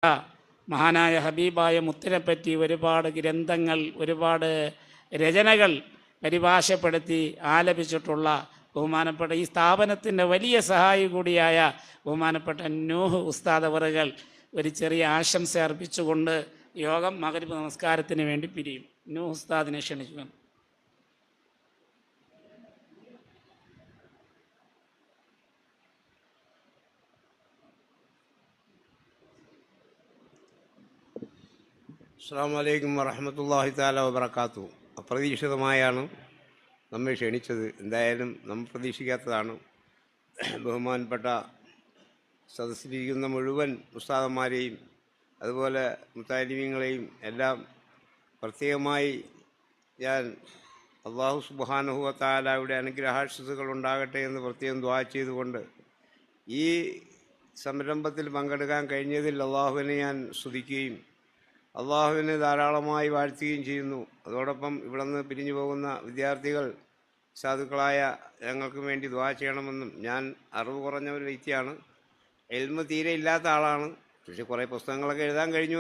മഹാനായ ഹബീബായ മുത്തിനെപ്പറ്റി ഒരുപാട് ഗ്രന്ഥങ്ങൾ, ഒരുപാട് രചനകൾ പരിഭാഷപ്പെടുത്തി ആലപിച്ചിട്ടുള്ള ബഹുമാനപ്പെട്ട ഈ സ്ഥാപനത്തിൻ്റെ വലിയ സഹായി കൂടിയായ ബഹുമാനപ്പെട്ട നൂഹ് ഉസ്താദ് അവറുകൾ ഒരു ചെറിയ ആശംസ അർപ്പിച്ചുകൊണ്ട് യോഗം മഗ്‌രിബ് നമസ്കാരത്തിന് വേണ്ടി പിരിയും. നൂഹ് ഉസ്താദിനെ ക്ഷണിച്ചു. അസ്സലാമു അലൈക്കും വറഹ്മത്തുള്ളാഹി തആല വബറകാതുഹു. അപ്രതീക്ഷിതമായാണ് നമ്മെ ക്ഷണിച്ചത്. എന്തായാലും നമ്മൾ പ്രതീക്ഷിക്കാത്തതാണ്. ബഹുമാനപ്പെട്ട സദസ്സിലിരിക്കുന്ന മുഴുവൻ ഉസ്താദന്മാരെയും അതുപോലെ മുത്താലിമീങ്ങളെയും എല്ലാം പ്രത്യേകമായി ഞാൻ അല്ലാഹു സുബ്ഹാനഹു വ തആലയുടെ അനുഗ്രഹാശിസുകൾ ഉണ്ടാകട്ടെ എന്ന് പ്രത്യേകം ദുആ ചെയ്തുകൊണ്ട് ഈ സംരംഭത്തിൽ പങ്കെടുക്കാൻ കഴിഞ്ഞതിൽ അള്ളാഹുവിനെ ഞാൻ സ്തുതിക്കുകയും അള്ളാഹുവിനെ ധാരാളമായി വാഴ്ത്തുകയും ചെയ്യുന്നു. അതോടൊപ്പം ഇവിടെ നിന്ന് പിരിഞ്ഞു പോകുന്ന വിദ്യാർത്ഥികൾ സാധുക്കളായ ഞങ്ങൾക്ക് വേണ്ടി ദുആ ചെയ്യണമെന്നും. ഞാൻ അറിവ് കുറഞ്ഞ ഒരു വ്യക്തിയാണ്, ഇൽമ് തീരെ ഇല്ലാത്ത ആളാണ്. പക്ഷേ കുറേ പുസ്തകങ്ങളൊക്കെ എഴുതാൻ കഴിഞ്ഞു.